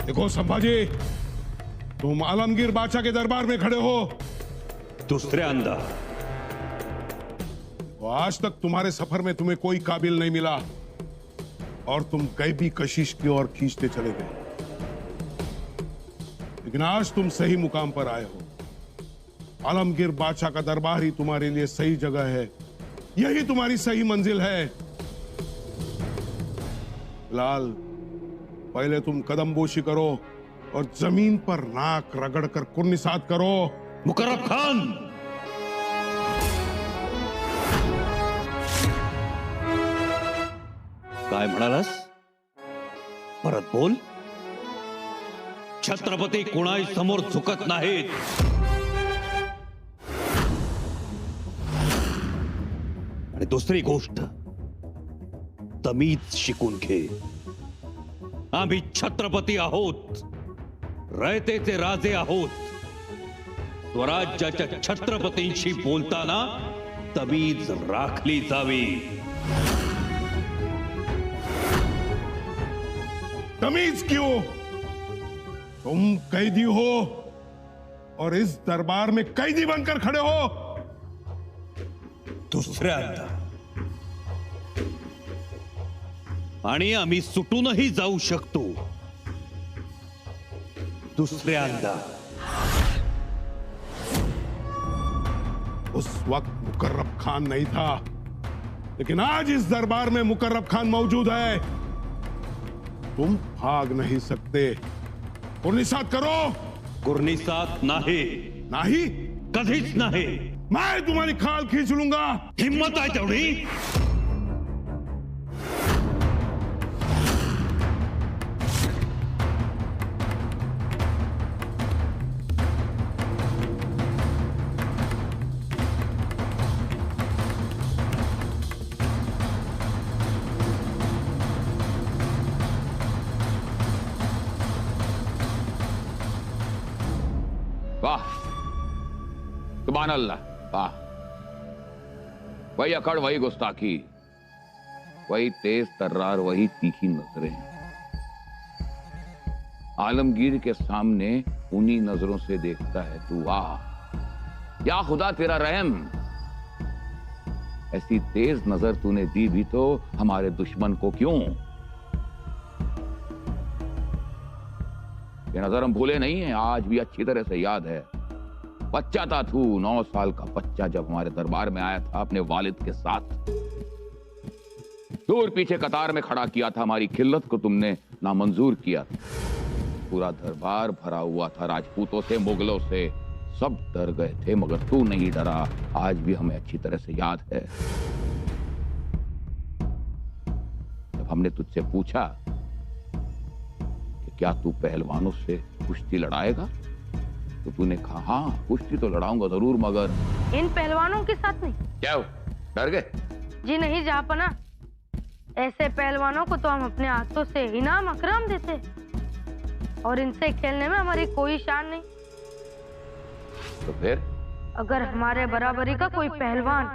देखो संभाजी, तुम आलमगीर बादशाह के दरबार में खड़े हो। दूसरे अंदर आज तक तुम्हारे सफर में तुम्हें कोई काबिल नहीं मिला और तुम गैबी कशिश की ओर खींचते चले गए, लेकिन आज तुम सही मुकाम पर आए हो। आलमगीर बादशाह का दरबार ही तुम्हारे लिए सही जगह है, यही तुम्हारी सही मंजिल है। लाल, पहले तुम कदमबोशी करो और जमीन पर नाक रगड़कर कुर्निसात करो। मुकर्रब खान, काय म्हणालास? परत बोल. छत्रपती कुणाही समोर झुकत नाहीत. आणि दुसरी गोष्ट, तमीज शिकून घे. आम्ही छत्रपती आहोत, रयतेचे राजे आहोत. स्वराज्याच्या छत्रपतींशी बोलताना तमीज राखली जावी. तमीज क्यों? तुम कैदी हो और इस दरबार में कैदी बनकर खड़े हो. दुसऱ्यांदा आणि आम्ही सुटूनही जाऊ शकतो. दुसऱ्यांदा. उस वक्त मुकर्रब खान नहीं था, लेकिन आज इस दरबार में मुकर्रब खान मौजूद है. तुम भाग नहीं सकते. कुर्निसात करो. कुर्निसात नाही. नहीं? कधीच नाही. मैं तुम्हारी खाल खींच लूंगा. हिम्मत आहे तेवढी? वाह, सुभान अल्लाह. वाह, वही अकड़, वही गुस्ताखी, वही तेज तर्रार, वही तीखी नजरें. आलमगीर के सामने उन्हीं नजरों से देखता है तू. वाह या खुदा, तेरा रहम. ऐसी तेज नजर तूने दी भी तो हमारे दुश्मन को क्यों? ये नजर हम भूले नहीं है, आज भी अच्छी तरह से याद है. बच्चा था तू, 9 साल का बच्चा, जब हमारे दरबार में आया था अपने वालिद के साथ. दूर पीछे कतार में खड़ा किया था, हमारी खिल्लत को तुमने नामंजूर किया था. पूरा दरबार भरा हुआ था राजपूतों से, मुगलों से. सब डर गए थे मगर तू नहीं डरा. आज भी हमें अच्छी तरह से याद है. जब हमने तुझसे पूछा कि क्या तू पहलवानों से कुश्ती लड़ाएगा, तो तूने कहा हाँ कुश्ती तो लड़ाऊंगा जरूर, मगर इन पहलवानों के साथ नहीं. क्या हो, डर गए? जी नहीं जहाँपना, ऐसे पहलवानों को तो हम अपने हाथों से इनाम अकराम देते, और इनसे खेलने में हमारी कोई शान नहीं. तो फिर? अगर हमारे बराबरी का कोई पहलवान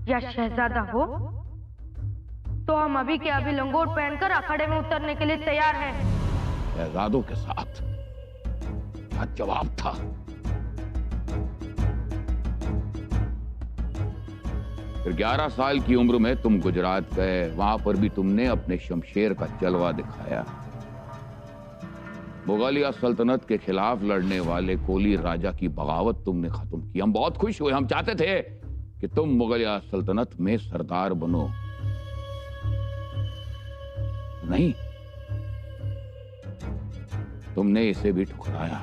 या शहजादा हो तो हम अभी के अभी लंगोट पहनकर अखाड़े में उतरने के लिए तैयार हैं. शहजादों के साथ? क्या जवाब था? फिर 11 साल की उम्र में तुम गुजरात गए, वहां पर भी तुमने अपने शमशेर का जलवा दिखाया. मुगलिया सल्तनत के खिलाफ लड़ने वाले कोली राजा की बगावत तुमने खत्म की. हम बहुत खुश हुए, हम चाहते थे कि तुम मुगलिया सल्तनत में सरदार बनो. नहीं, तुमने इसे भी ठुकराया.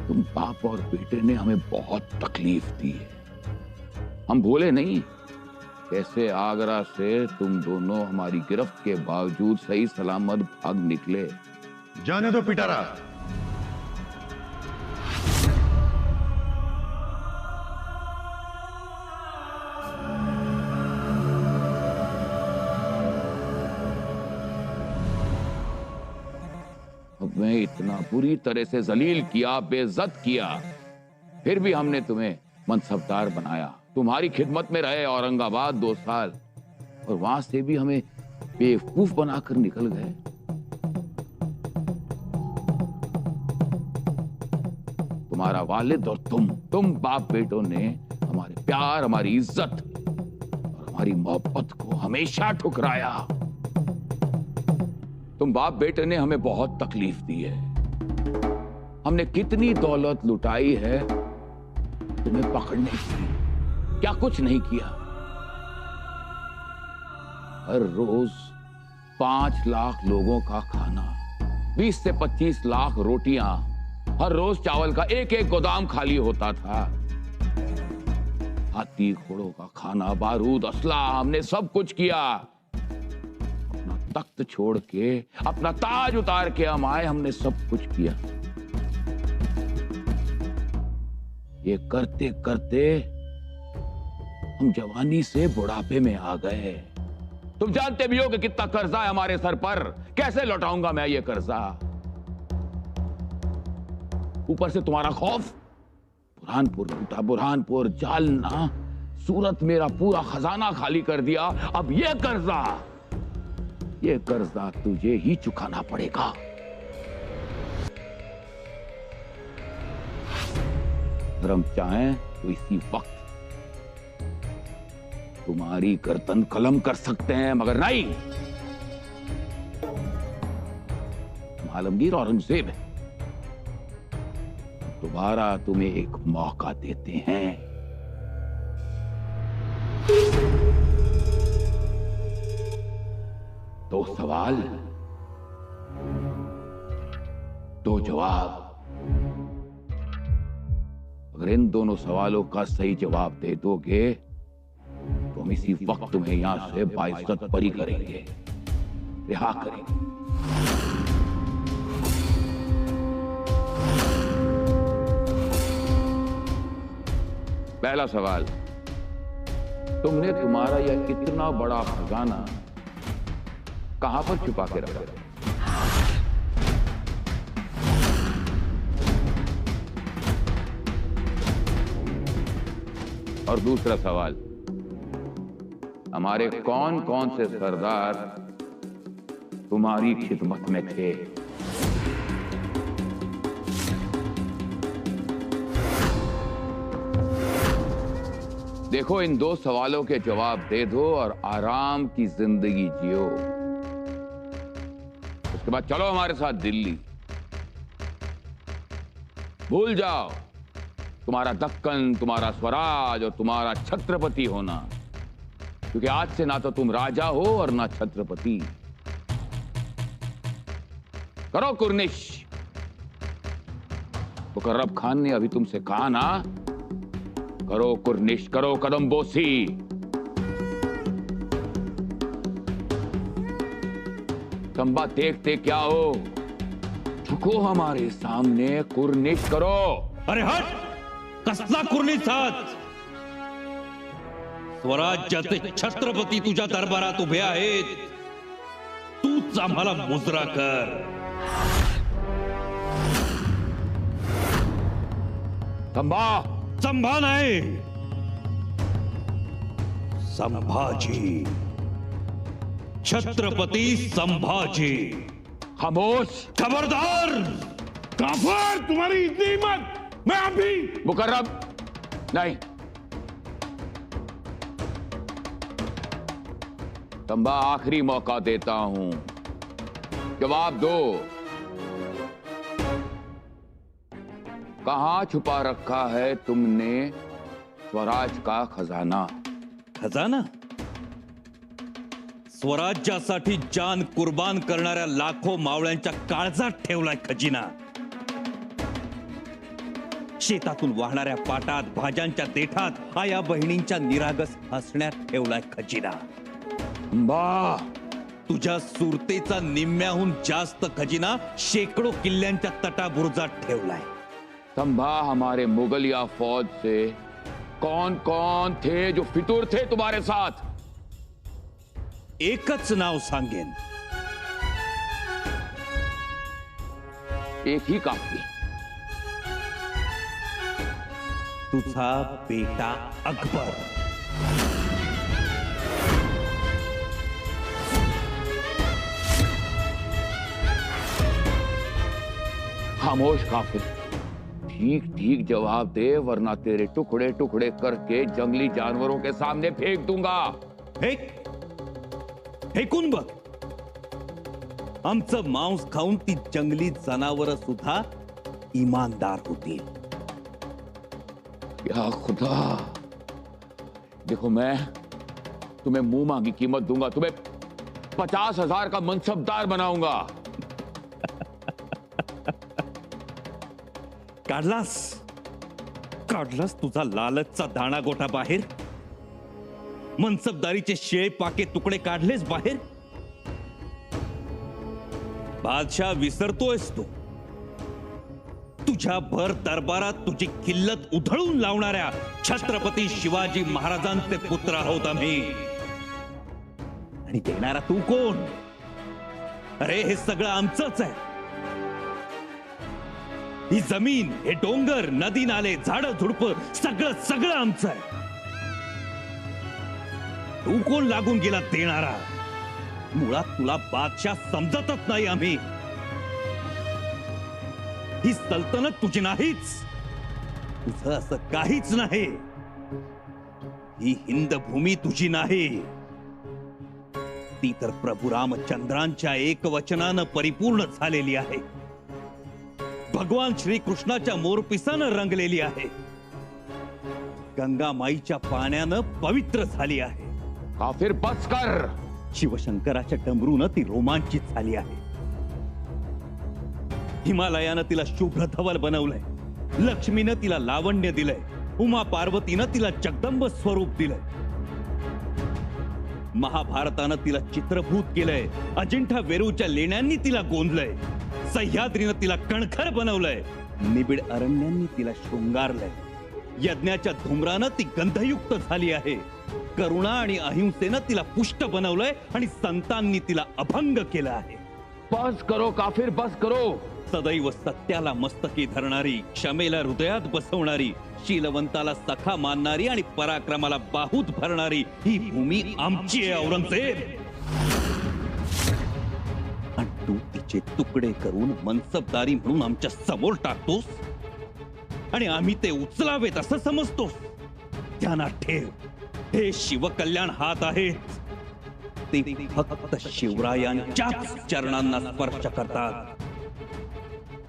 तुम बाप और बेटे ने हमें बहुत तकलीफ दी है, हम भूले नहीं. कैसे आगरा से तुम दोनों हमारी गिरफ्त के बावजूद सही सलामत भाग निकले. जाने दो पिटारा. हमें इतना बुरी तरह से जलील किया, बेइज्जत किया, फिर भी हमने तुम्हें मनसबदार बनाया. तुम्हारी खिदमत में रहे औरंगाबाद 2 साल, और वहां से भी हमें बेवकूफ बनाकर निकल गए। तुम्हारा वालिद और तुम बाप बेटों ने हमारे प्यार, हमारी इज्जत और हमारी मोहब्बत को हमेशा ठुकराया। तुम बाप बेटे ने हमें बहुत तकलीफ दी है। हमने कितनी दौलत लुटाई है तुम्हें पकड़ने की, क्या कुछ नहीं किया। हर रोज 5 लाख लोगों का खाना, 20 से 25 लाख रोटियां, हर रोज चावल का एक एक गोदाम खाली होता था। हाथी घोड़ों का खाना, बारूद, असला, हमने सब कुछ किया। अपना तख्त छोड़ के, अपना ताज उतार के हम आए, हमने सब कुछ किया। ये करते करते हम जवानी से बुढ़ापे में आ गए। तुम जानते भी हो कि कितना कर्जा है हमारे सर पर, कैसे लौटाऊंगा मैं ये कर्जा। ऊपर से तुम्हारा खौफ। बुरहानपुर लूटा, बुरहानपुर, जालना, सूरत, मेरा पूरा खजाना खाली कर दिया। अब ये कर्जा तुझे ही चुकाना पड़ेगा। अगर हम चाहें तो इसी वक्त तुम्हारी गर्दन कलम कर सकते हैं, मगर नहीं। हम आलमगीर औरंगजेब हैं। दोबारा तुम्हें एक मौका देते हैं। 2 सवाल, 2 जवाब। अगर इन दोनों सवालों का सही जवाब दे दोगे तो हम इसी वक्त तुम्हें यहां से बाइज्जत बरी करेंगे, रिहा करेंगे। पहला सवाल, तुमने तुम्हारा यह कितना बड़ा खजाना कहां पर छुपा के रखा? और दूसरा सवाल, हमारे कौन कौन से सरदार तुम्हारी खिदमत में थे? देखो, इन 2 सवालों के जवाब दे दो और आराम की जिंदगी जियो। उसके बाद चलो हमारे साथ दिल्ली। भूल जाओ तुम्हारा दक्कन, तुम्हारा स्वराज और तुम्हारा छत्रपति होना, क्योंकि आज से ना तो तुम राजा हो और ना छत्रपति। करो कुर्निश। मुकर्रब खान ने अभी तुमसे कहा ना, करो कुर्निश, करो कदमबोसी। तंबा देखते क्या हो, झुको हमारे सामने, कुर्निश करो। अरे हट, कसला कुर्निश हात? स्वराज्याचे छत्रपती तुझ्या दरबारात उभे आहेत, तूच आम्हाला मुजरा कर। तंबा संभा नाही, संभाजी, छत्रपती संभाजी। खामोश। खबरदार। काफर, तुम्हारी इतनी हिम्मत! मैं अभी मुकर्रब नहीं। तंबा, आखिरी मौका देता हूं, जवाब दो। कहां छुपा रखा है तुमने स्वराज का खजाना? खजाना? स्वराज्यासाठी जान कुर्बान करणाऱ्या लाखो मावळ्यांच्या काळजात ठेवलाय खजिना। शेतातून वाहणाऱ्या पाटात, भाज्यांच्या देठात, आया बहिणींच्या निरागस हसण्यात ठेवलाय खजिना। बा, तुझ्या सुरतेचा निम्म्याहून जास्त खजिना शेकडो किल्ल्यांच्या तटाबुरुजात ठेवलाय। तंबा, हमारे मुगलिया फौज से कौन कौन थे जो फितूर थे तुम्हारे साथ? एकच नाव सांगेन, एक ही काफी। तुझा बेटा अकबर। खामोश काफिर, ठीक ठीक जवाब दे वरना तेरे टुकड़े टुकड़े करके जंगली जानवरों के सामने फेंक दूंगा। फेकून बघ, आमचं मांस खाऊन ती जंगली जनावर सुद्धा ईमानदार होतील। या खुदा, देखो मैं तुम्हें मुंह मांगी कीमत दूंगा, तुम्हें 50,000 का मनसबदार बनाऊंगा। काढलास तुझा लालचचा दाणा गोटा बाहेर, मनसबदारीचे शेळे पाके तुकडे काढलेस बाहेर। बादशाह विसरतोयस तू, तुझ्या भर दरबारात तुझी किल्लत उधळून लावणाऱ्या छत्रपती शिवाजी महाराजांचे पुत्र आहोत आम्ही। आणि देणारा तू कोण? अरे हे सगळं आमचंच आहे। ही जमीन, हे डोंगर, नदी नाले, झाडं झुडप सगळं सगळं आमचं आहे। तू कोण लागून गेला देणारा? मुळात तुला बादशाह समजतच नाही आम्ही। ही सल्तनत तुझी नाहीच, तुझं असं काहीच नाही। ही हिंद भूमी तुझी नाही, ती तर प्रभू रामचंद्रांच्या एकवचनानं परिपूर्ण झालेली आहे। भगवान श्री कृष्णाच्या मोरपिसानं रंगलेली आहे, गंगा माईच्या पाण्यानं पवित्र झाली आहे। काफिर बस कर। शिवशंकराच्या डमरूनं ती रोमांचित झाली आहे। हिमालयानं तिला शुभ्र धवल बनवलंय, लक्ष्मीनं तिला लावण्य दिलंय, उमा पार्वतीनं तिला जगदंब स्वरूप दिलंय, महाभारतानं तिला चित्रभूत केलंय, अजिंठा वेरूळच्या लेण्यांनी तिला गोंदलंय, सह्याद्रीनं तिला कणखर बनवलंय, निबिड अरण्यांनी तिला शृंगारलंय, यज्ञाच्या धुम्रानं ती गंधयुक्त झाली आहे, करुणा आणि अहिंसेनं तिला पुष्ट बनवलंय आणि संतांनी तिला अभंग केला आहे। बस करो काफिर, बस करो। सदैव सत्याला मस्तकी धरणारी, क्षमेला हृदयात बसवणारी, शीलवंताला सखा मानणारी आणि पराक्रमाला बाहूत भरणारी ही भूमी आमची आहे औरंगजेब। आणि तू तिचे तुकडे करून मनसबदारी म्हणून आमच्या समोर टाकतोस आणि आम्ही ते उचलावेत असं समजतोस। ध्यानात ठेव, हे शिवकल्याण हात आहेत, ते फक्त शिवरायांच्याच चरणांना स्पर्श करतात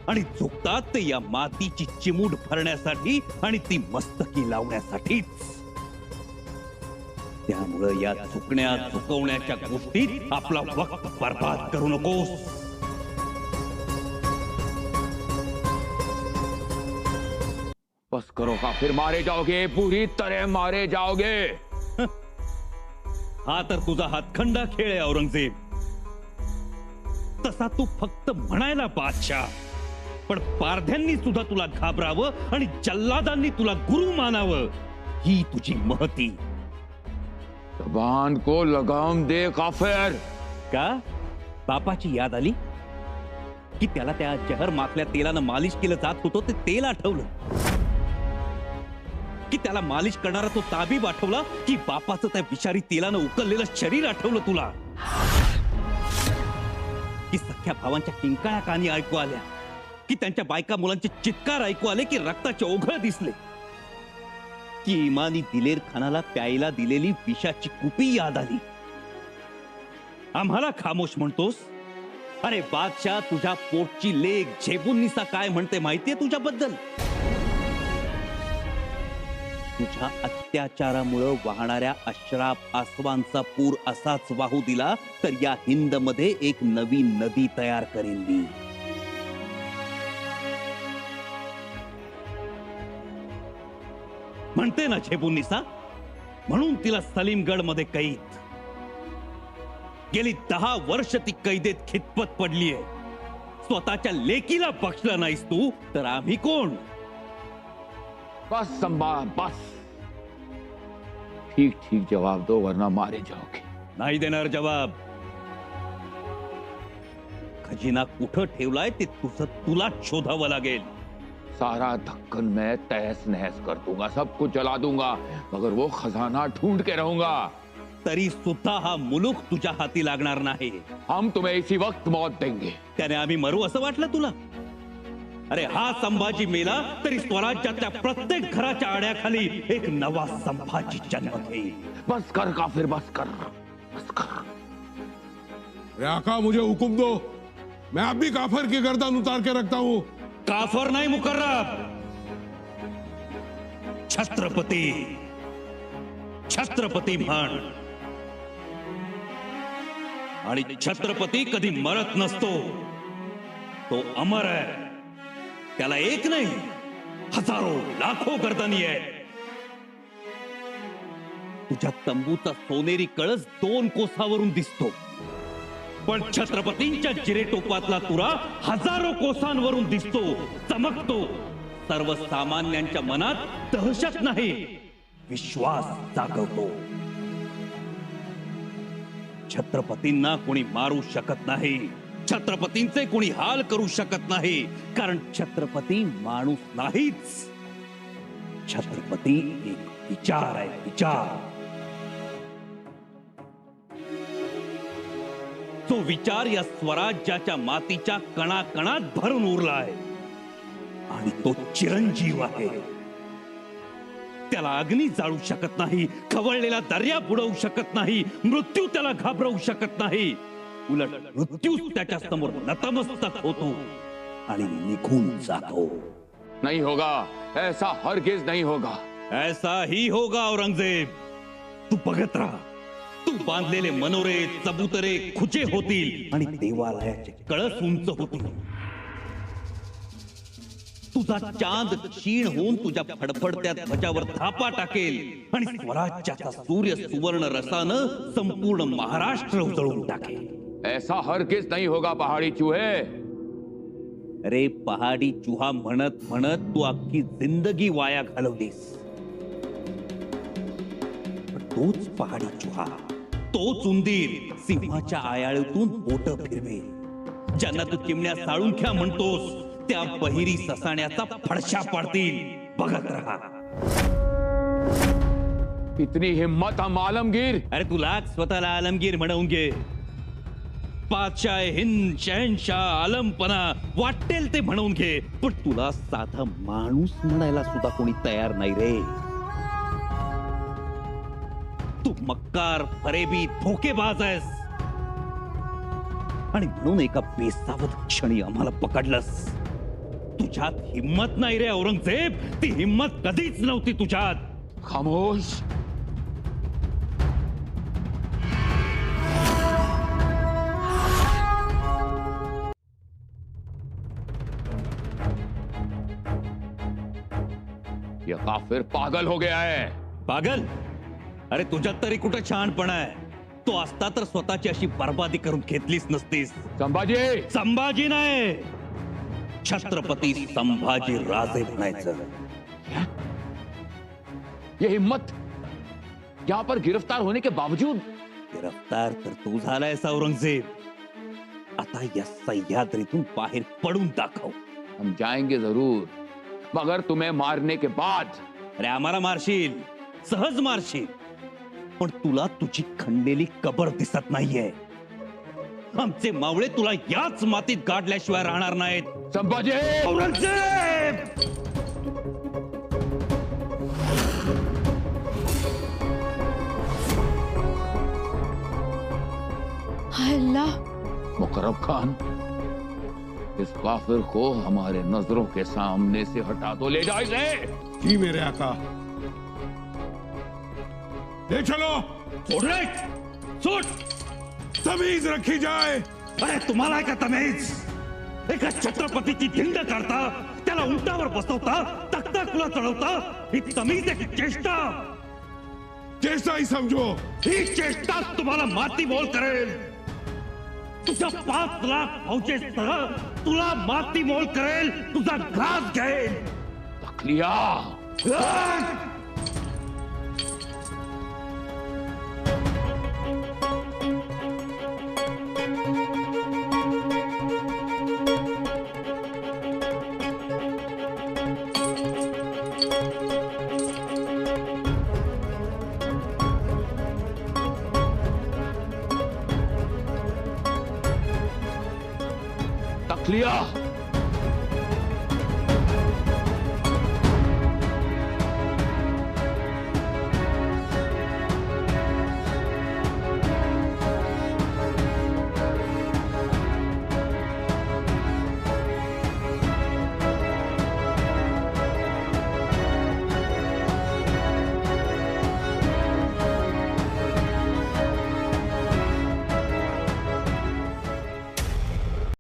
आणि झुकतात ते या मातीची चिमूट भरण्यासाठी आणि ती मस्तकी लावण्यासाठीच। त्यामुळे या झुकण्या झुकवण्याच्या गोष्टीत आपला वक्त बर्बाद करू नकोस। बस करो काफिर, मारे जाओगे, पूरी तरह मारे जाओगे। हा तर तुझा हातखंडा खेळ आहे औरंगजेब। तसा तू फक्त म्हणायला बादशाह, पण पारध्यांनी सुद्धा तुला घाबरावं आणि जल्लादांनी तुला गुरु मानावं, ही तुझी महती। जबान को लगाम दे काफिर। का बापाची याद आली की त्याला त्या जहर माखल्या तेलानं मालिश केलं जात होतं ते तेल आठवलं की त्याला मालिश करणारा तो ताबीब आठवला की बापाचं त्या विषारी तेलानं उकललेलं शरीर आठवलं तुला की सख्या भावांच्या किंकाळ्या कानी ऐकू आल्या की त्यांच्या बायका मुलांचे चित्कार ऐकू आले की रक्ताचे ओघळ दिसले की इमानी दिलेर खानाला प्यायला दिलेली विषाची कुपी याद आली। आम्हाला खामोश म्हणतोस? अरे बादशाह, तुझ्या पोटची लेक झेबुन्निसा काय म्हणते माहितीये तुझ्याबद्दल? तुझ्या अत्याचारामुळे वाहणाऱ्या अश्राप आसवांचा पूर असाच वाहू दिला तर या हिंद मध्ये एक नवी नदी तयार करेन मी। म्हणते ना झेबुन्निसा, म्हणून तिला सलीमगड मध्ये कैद। गेली 10 वर्ष ती कैदेत खितपत पडलीये। स्वतःच्या लेकीला बक्षलं नाहीस तू तर आम्ही कोण? बस संभा, बस। ठीक ठीक जवाब दो वरना मारे जाओगे। नाही देणार जवाब। खजिना कुठं ठेवलाय ते तुझं तुलाच शोधावं लागेल। सारा दक्कन मैं तहस नहस कर दूंगा, सब कुछ जला दूंगा, मगर वो खजाना ढूंढ के रहूंगा। तरी सुद्धा हा मुलूक तुझ्या हाती लागणार नाही। हम तुम्हें इसी वक्त मौत देंगे। त्याने आम्ही मरू असं वाटलं तुला? अरे हा संभाजी मेला तरी स्वराज्याच्या प्रत्येक घराच्या आड्याखाली एक नवा संभाजी जन्म घेईल. बस कर काफिर, बस कर, बस कर. अरे आका, मुझे हुक्म दो, मैं अब भी काफर की गर्दन उतार के रखता हूं. काफर नाही मुकर्रब, छत्रपती. छत्रपती म्हण. आणि छत्रपती कधी मरत नसतो, तो अमर आहे. त्याला एक नाही, हजारो लाखो गर्दनी आहे. तुझ्या तंबूचा सोनेरी कळस 2 कोसावरून दिसतो, पण छत्रपतींच्या जिरेटोपातला तुरा हजारो कोसांवरून दिसतो, चमकतो. सर्वसामान्यांच्या मनात दहशत नाही, विश्वास जागवतो. छत्रपतींना कोणी मारू शकत नाही, छत्रपतींचे कोणी हाल करू शकत नाही, कारण छत्रपती माणूस नाहीच. छत्रपती एक विचार आहे, विचार. तो विचार या स्वराज्याच्या मातीच्या कणाकणात भरून उरला आहे आणि तो चिरंजीव आहे. त्याला अग्नी जाळू शकत नाही, खवळलेला दर्या बुडवू शकत नाही, मृत्यू त्याला घाबरवू शकत नाही. उलट मृत्यूच त्याच्या समोर नतमस्तक होतो आणि निघून जातो. नहीं होगा, ऐसा हरगिज नहीं होगा. ऐसा ही होगा औरंगजेब. तू बघत राहा. तू बांधलेले मनोरे, चबुतरे खुचे होतील आणि देवालयाचे कळस उंच होतील. तुझा चांद क्षीण होऊन तुझ्या फडफडत्या ध्वजावर धापा टाकेल आणि स्वराज्याचा सूर्य सुवर्ण रसानं संपूर्ण महाराष्ट्र उजळून टाकेल. ऐसा हरगिज नहीं होगा पहाड़ी चूहे. अरे पहाडी चुहा म्हणत म्हणत तू अख्खी जिंदगी वाया घालवलीस. पण तोच पहाडी चुहा, तोच उंदीर सिंहाच्या आयाळीतून बोट फिरवे. ज्यांना तू चिमण्या साळून घ्या म्हणतोस, त्या बहिरी ससाण्याचा फडशा पाडतील. बघत रहा. इतनी हिम्मत हम आलमगीर. अरे तुला स्वतःला आलमगीर म्हणवून घे. पातशाह हिंद, शहनशाह, आलमपणा वाटेल ते म्हणून घे, पण तुला साधा माणूस म्हणायला सुद्धा कोणी तयार नाही रे. तू मक्कार, फरेबी, धोकेबाज आहेस आणि म्हणून एका बेसावध क्षणी आम्हाला पकडलंस. तुझ्यात हिम्मत नाही रे औरंगजेब. ती हिम्मत कधीच नव्हती तुझ्यात. खामोश. ये काफिर पागल हो गया है. पागल? अरे तुझ्यात तरी कुठं शहाणपणा आहे. तो असता तर स्वतःची अशी बर्बादी करून घेतलीच नसतीस. संभाजी. संभाजी नाही, छत्रपती संभाजी राजे म्हणायचं. ये हिम्मत यहाँ पर गिरफ्तार होने के बावजूद. गिरफ्तार तर तू झालायस औरंगजेब. आता या सह्याद्रीतून बाहेर पडून दाखव. हम जाएंगे जरूर, मगर तुम्हें मारने के बाद. अरे आम्हाला मारशील, सहज मारशील, पण तुला तुझी खणलेली कबर दिसत नाहीये. आमचे मावळे तुला याच मातीत गाडल्याशिवाय राहणार नाहीत. संभाजी. औरंगजेब. हाय अल्लाह, मुकर्रब खान, इस काफिर को हमारे नजरों के सामने से हटा दो. ले जाओ इसे. जी मेरे आका. ले चलो. तमीज रखी जाए. अरे तुम्हाला आहे का तमीज? एका छत्रपतीची धिंड काढता, त्याला उंटावर बसवता, तख्ताकुला चढवता. ही तमीज आहे की चेष्टा? चेष्टा ही समझो. ही चेष्टा तुम्हाला माती मोल करेल. तुझ्या 5 लाख फौजेसह तुला माती मोल करेल. तुझा घास घेईल. तखलिया. तखलिया.